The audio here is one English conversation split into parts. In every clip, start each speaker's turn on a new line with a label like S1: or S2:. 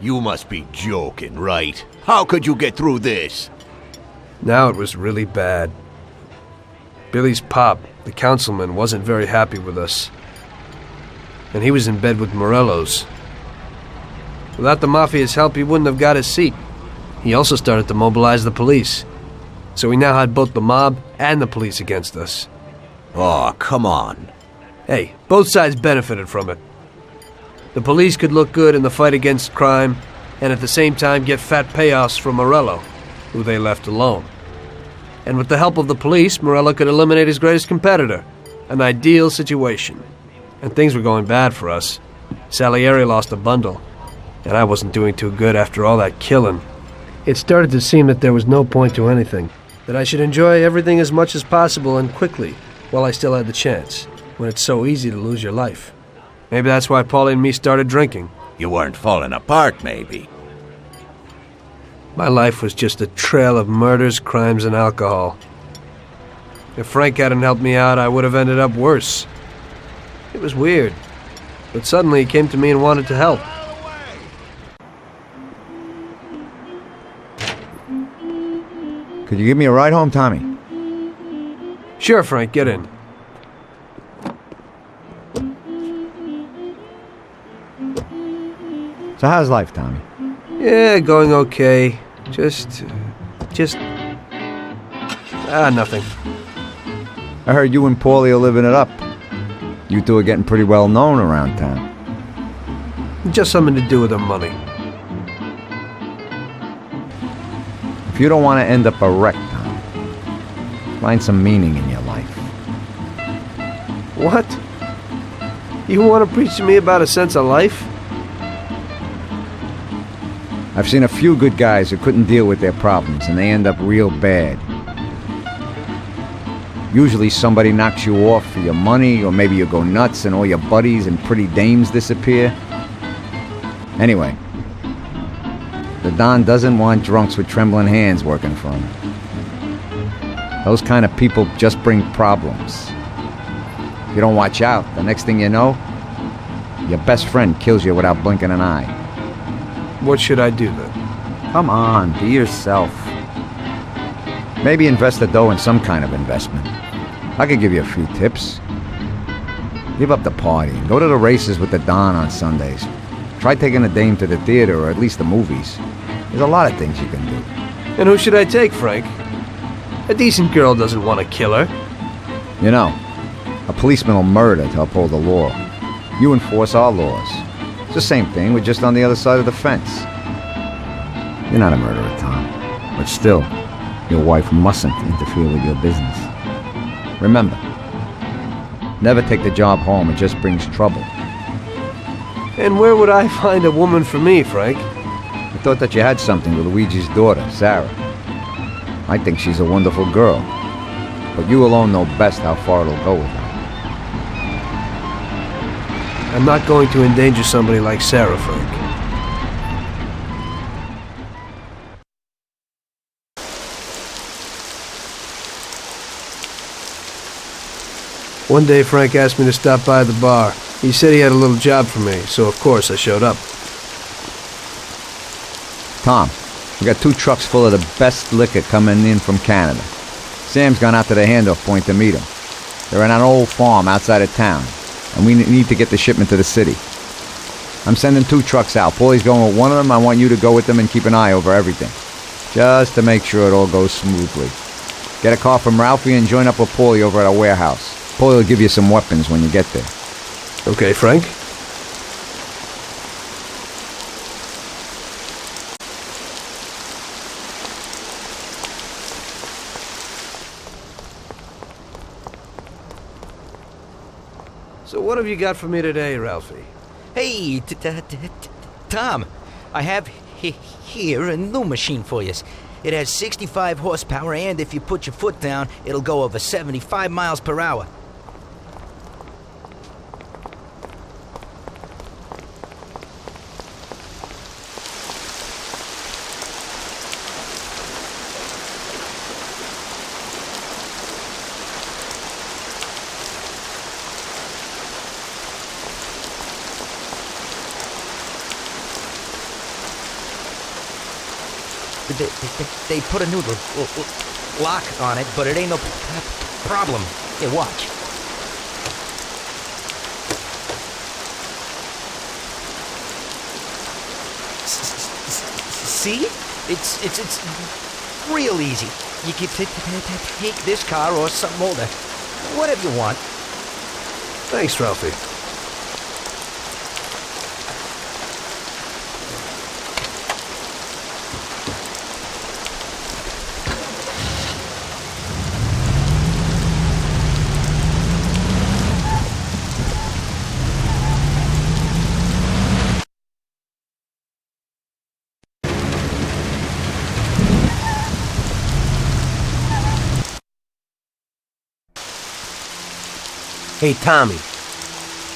S1: You must be joking, right? How could you get through this?
S2: Now it was really bad. Billy's pop, the councilman, wasn't very happy with us. And he was in bed with Morello's. Without the Mafia's help, he wouldn't have got his seat. He also started to mobilize the police. So we now had both the mob and the police against us.
S1: Oh, come on.
S2: Hey, both sides benefited from it. The police could look good in the fight against crime, and at the same time get fat payoffs from Morello, who they left alone. And with the help of the police, Morello could eliminate his greatest competitor. An ideal situation. And things were going bad for us. Salieri lost a bundle, and I wasn't doing too good after all that killing. It started to seem that there was no point to anything, that I should enjoy everything as much as possible and quickly, while I still had the chance, when it's so easy to lose your life. Maybe that's why Paulie and me started drinking.
S1: You weren't falling apart, maybe.
S2: My life was just a trail of murders, crimes, and alcohol. If Frank hadn't helped me out, I would have ended up worse. It was weird, but suddenly he came to me and wanted to help.
S3: Could you give me a ride home, Tommy?
S2: Sure, Frank, get in.
S3: So how's life, Tommy?
S2: Yeah, going okay. Nothing.
S3: I heard you and Paulie are living it up. You two are getting pretty well known around town.
S2: Just something to do with the money.
S3: If you don't want to end up a wreck, Tom, find some meaning in your life.
S2: What? You want to preach to me about a sense of life?
S3: I've seen a few good guys who couldn't deal with their problems, and they end up real bad. Usually somebody knocks you off for your money, or maybe you go nuts and all your buddies and pretty dames disappear. Anyway, the Don doesn't want drunks with trembling hands working for him. Those kind of people just bring problems. If you don't watch out, the next thing you know, your best friend kills you without blinking an eye.
S2: What should I do then?
S3: Come on, be yourself. Maybe invest the dough in some kind of investment. I could give you a few tips. Give up the party and go to the races with the Don on Sundays. Try taking a dame to the theater or at least the movies. There's a lot of things you can do.
S2: And who should I take, Frank? A decent girl doesn't want to kill her.
S3: You know, a policeman will murder to uphold the law. You enforce our laws. It's the same thing, we're just on the other side of the fence. You're not a murderer, Tom. But still, your wife mustn't interfere with your business. Remember, never take the job home, it just brings trouble.
S2: And where would I find a woman for me, Frank?
S3: I thought that you had something with Luigi's daughter, Sarah. I think she's a wonderful girl. But you alone know best how far it'll go with her.
S2: I'm not going to endanger somebody like Sarah, Frank. One day, Frank asked me to stop by the bar. He said he had a little job for me, so of course I showed up.
S3: Tom, we got 2 trucks full of the best liquor coming in from Canada. Sam's gone out to the handoff point to meet them. They're in an old farm outside of town, and we need to get the shipment to the city. I'm sending 2 trucks out. Paulie's going with one of them. I want you to go with them and keep an eye over everything, just to make sure it all goes smoothly. Get a car from Ralphie and join up with Paulie over at our warehouse. Paulie will give you some weapons when you get there.
S2: Okay, Frank. So what have you got for me today, Ralphie?
S4: Hey, Tom, I have here a new machine for you. It has 65 horsepower, and if you put your foot down, it'll go over 75 miles per hour. They put a new lock on it, but it ain't no problem. Here, watch. See? It's real easy. You can take this car or something older. Whatever you want.
S2: Thanks, Ralphie.
S5: Hey, Tommy.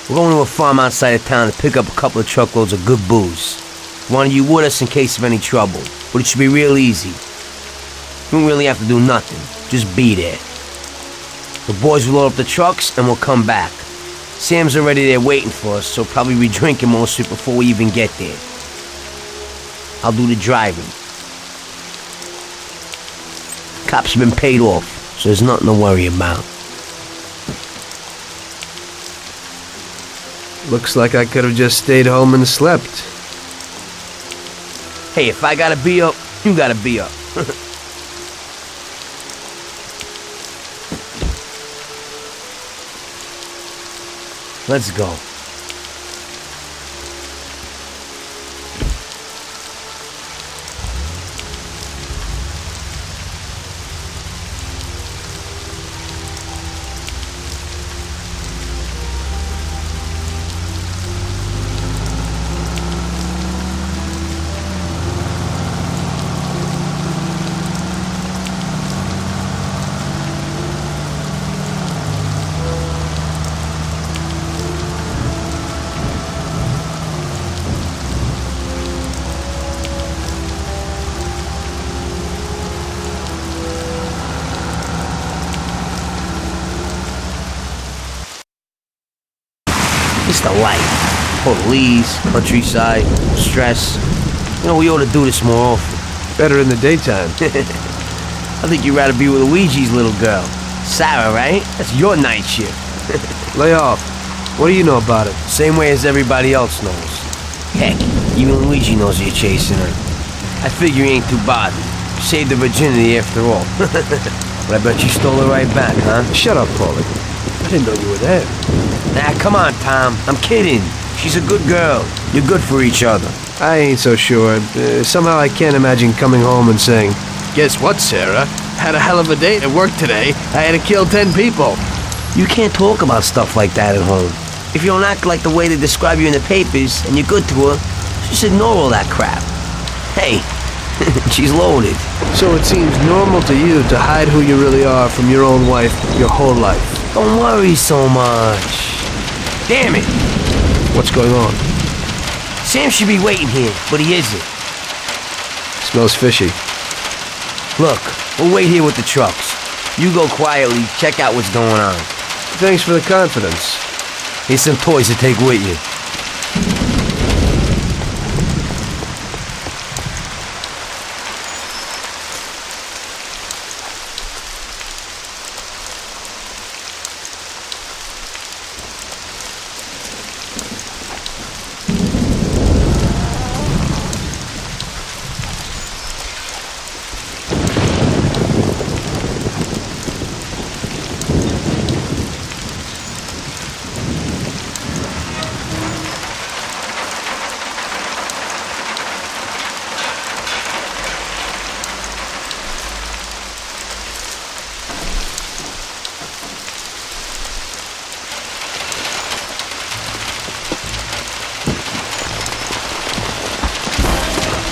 S5: We're going to a farm outside of town to pick up a couple of truckloads of good booze. Wanted you with us in case of any trouble, but it should be real easy. You don't really have to do nothing. Just be there. The boys will load up the trucks and we'll come back. Sam's already there waiting for us, so probably be drinking most of it before we even get there. I'll do the driving. Cops have been paid off, so there's nothing to worry about.
S2: Looks like I could have just stayed home and slept.
S5: Hey, if I gotta be up, you gotta be up. Let's go. It's the life. Police, countryside, stress. You know, we ought to do this more often.
S2: Better in the daytime.
S5: I think you'd rather be with Luigi's little girl. Sarah, right? That's your night shift.
S2: Lay off. What do you know about it?
S5: Same way as everybody else knows. Heck, even Luigi knows you're chasing her. I figure you ain't too bothered. You saved her virginity after all. But I bet you stole her right back, huh?
S2: Shut up, Paulie. I didn't know you were there.
S5: Nah, come on, Tom. I'm kidding. She's a good girl. You're good for each other.
S2: I ain't so sure. Somehow I can't imagine coming home and saying, "Guess what, Sarah? Had a hell of a day at work today. I had to kill 10 people."
S5: You can't talk about stuff like that at home. If you don't act like the way they describe you in the papers and you're good to her, just ignore all that crap. Hey, she's loaded.
S2: So it seems normal to you to hide who you really are from your own wife your whole life.
S5: Don't worry so much. Damn it!
S2: What's going on?
S5: Sam should be waiting here, but he isn't.
S2: Smells fishy.
S5: Look, we'll wait here with the trucks. You go quietly, check out what's going on.
S2: Thanks for the confidence.
S5: Here's some toys to take with you.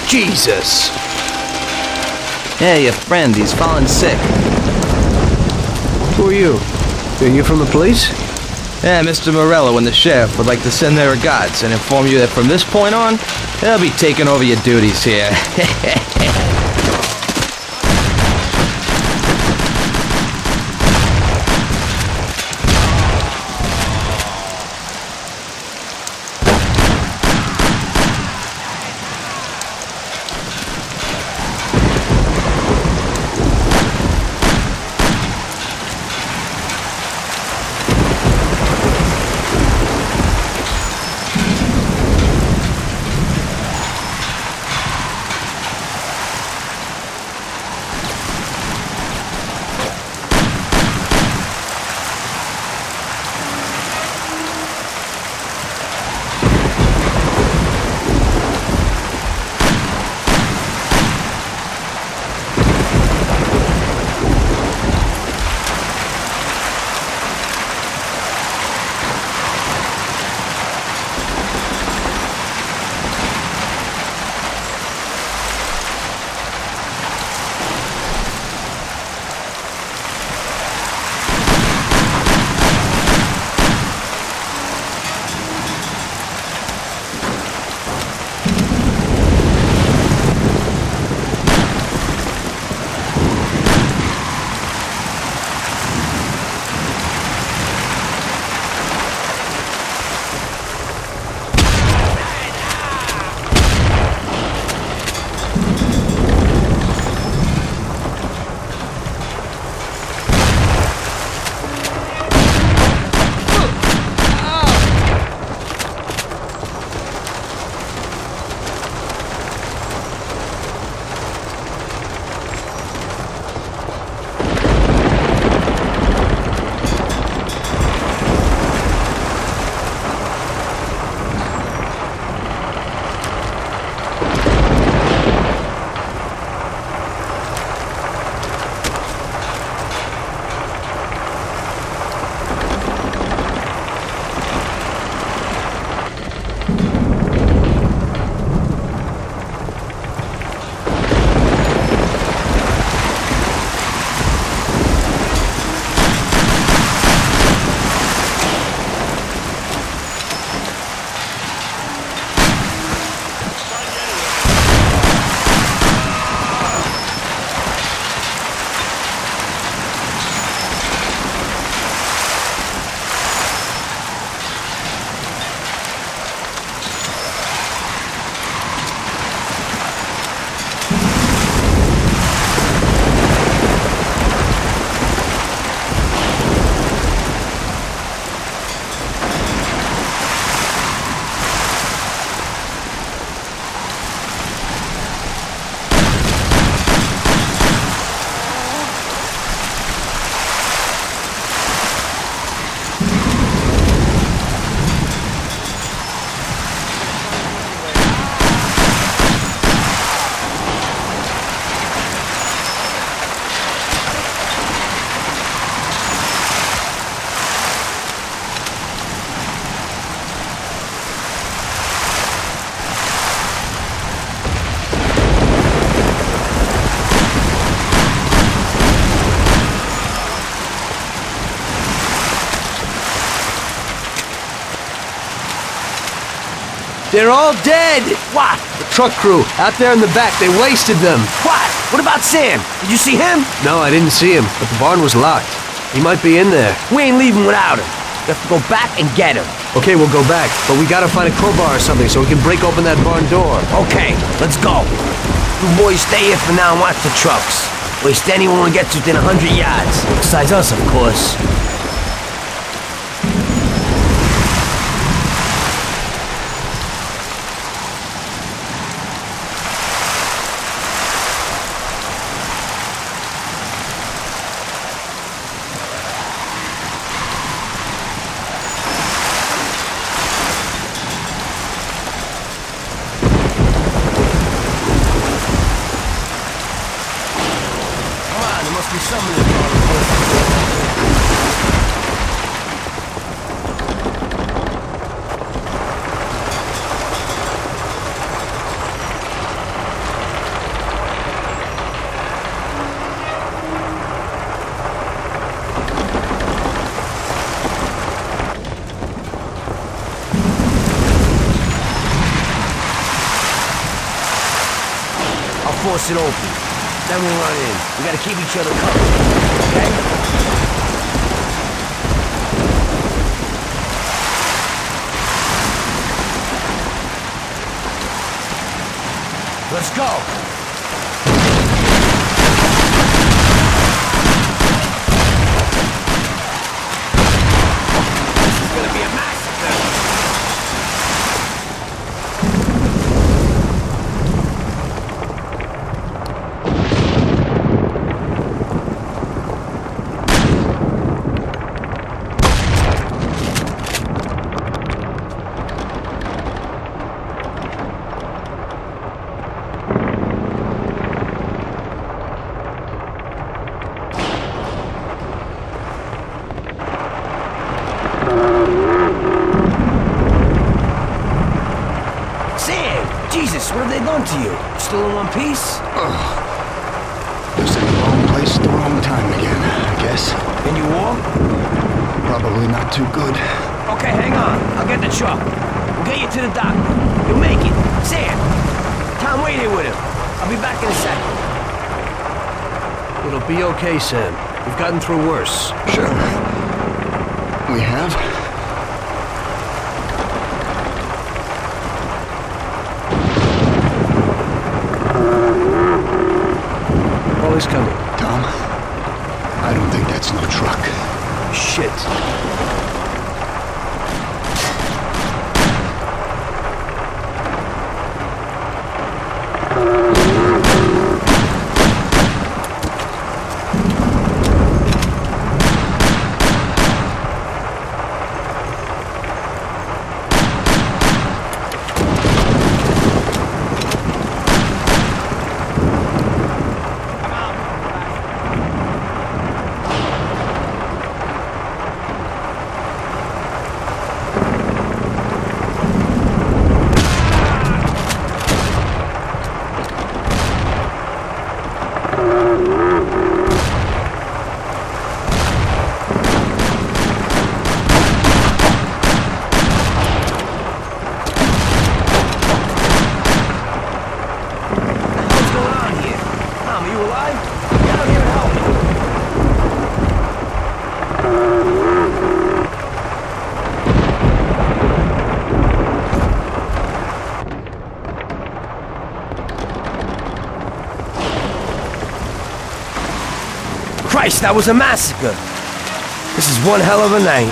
S2: Jesus!
S6: Hey, your friend, he's fallen sick.
S2: Who are you? Are you from the police?
S6: Yeah, Mr. Morello and the sheriff would like to send their regards and inform you that from this point on, they'll be taking over your duties here.
S2: They're all dead!
S5: What?
S2: The truck crew, out there in the back, they wasted them.
S5: What? What about Sam? Did you see him?
S2: No, I didn't see him, but the barn was locked. He might be in there.
S5: We ain't leaving without him. We have to go back and get him.
S2: Okay, we'll go back, but we gotta find a crowbar or something so we can break open that barn door.
S5: Okay, let's go. You boys stay here for now and watch the trucks. Waste anyone who gets within 100 yards. Besides us, of course. Force it open. Then we'll run in. We gotta keep each other covered. Okay? Let's go. This is gonna be a massacre. Jesus, what have they done to you? Still in one piece?
S7: Just in the wrong place at the wrong time again, I guess.
S5: And you walk?
S7: Probably not too good.
S5: Okay, hang on. I'll get the truck. We'll get you to the doctor. You'll make it. Sam! Tom, wait here with him. I'll be back in a second.
S2: It'll be okay, Sam. We've gotten through worse.
S7: Sure. We have?
S2: Always coming.
S7: Tom, I don't think that's no truck.
S2: Shit.
S5: Christ, that was a massacre. This is one hell of a night.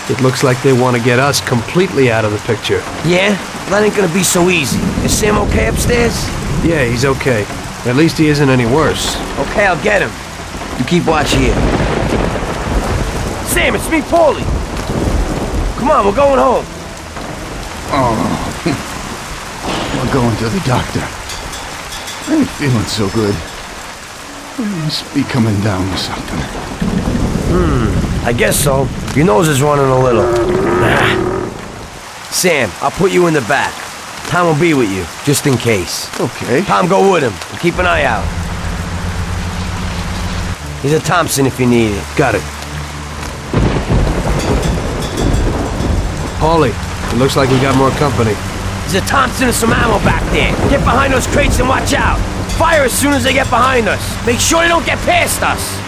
S2: It looks like they want to get us completely out of the picture.
S5: Yeah? That ain't gonna be so easy. Is Sam okay upstairs?
S2: Yeah, he's okay. At least he isn't any worse.
S5: Okay, I'll get him. You keep watch here. Sam, it's me, Paulie. Come on, we're going home.
S7: Oh, we're going to the doctor. I ain't feeling so good. I must be coming down with something.
S5: I guess so. Your nose is running a little. Sam, I'll put you in the back. Tom will be with you, just in case.
S7: Okay.
S5: Tom, go with him. And keep an eye out. Here's a Thompson if you need it.
S2: Got it. Paulie, it looks like we got more company.
S5: There's a Thompson and some ammo back there. Get behind those crates and watch out. Fire as soon as they get behind us. Make sure they don't get past us.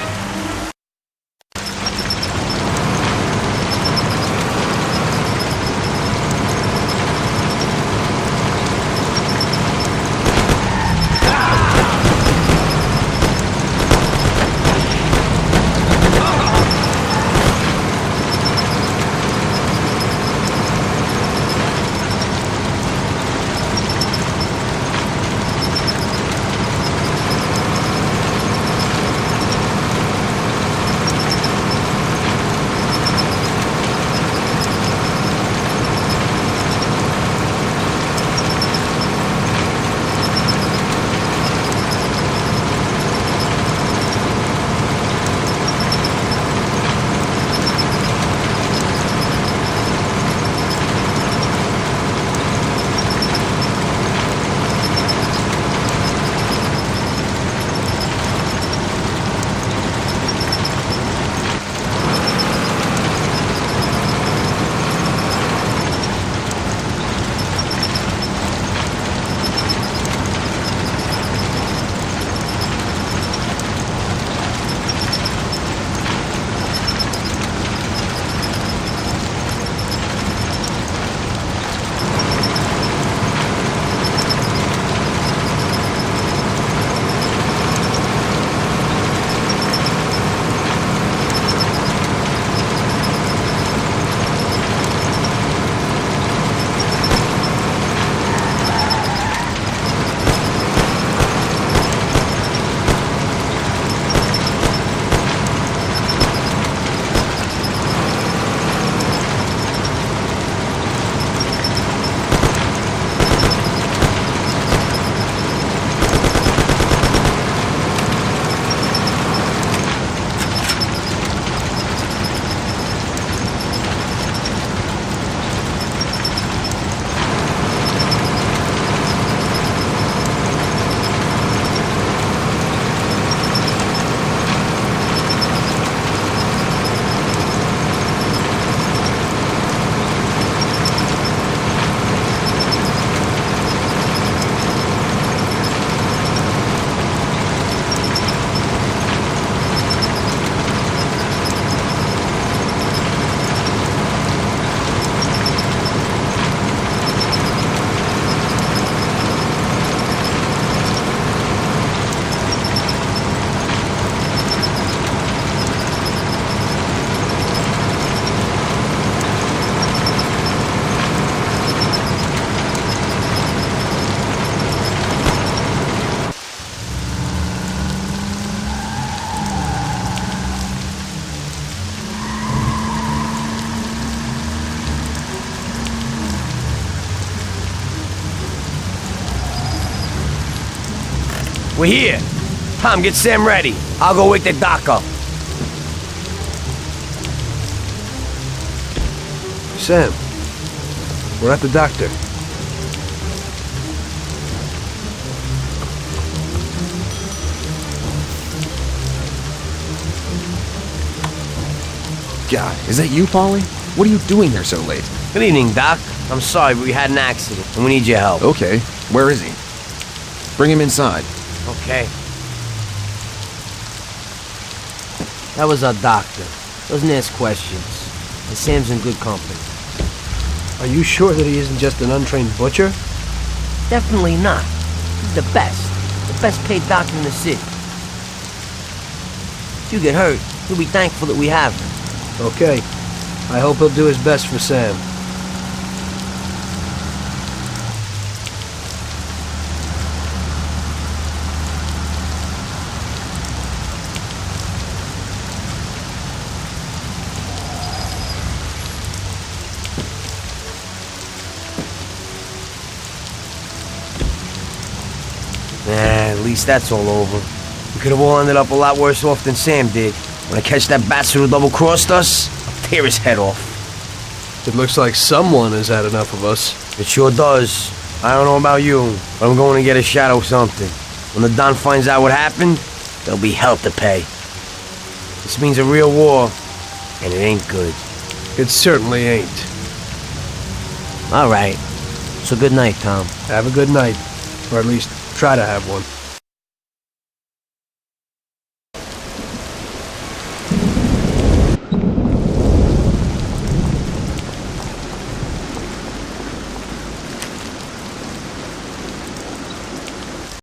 S5: We're here. Tom, get Sam ready. I'll go wake the doc up.
S2: Sam, we're at the doctor.
S8: God, is that you, Paulie? What are you doing here so late?
S5: Good evening, Doc. I'm sorry, but we had an accident, and we need your help.
S8: Okay, where is he? Bring him inside.
S5: Okay. That was our doctor. Doesn't ask questions. And Sam's in good company.
S2: Are you sure that he isn't just an untrained butcher?
S5: Definitely not. He's the best. The best paid doctor in the city. If you get hurt, he'll be thankful that we have him.
S2: Okay. I hope he'll do his best for Sam.
S5: At least that's all over. We could have all ended up a lot worse off than Sam did. When I catch that bastard who double-crossed us, I'll tear his head off.
S2: It looks like someone has had enough of us.
S5: It sure does. I don't know about you, but I'm going to get a shot of something. When the Don finds out what happened, there'll be hell to pay. This means a real war, and it ain't good.
S2: It certainly ain't.
S5: All right. So good night, Tom.
S2: Have a good night. Or at least try to have one.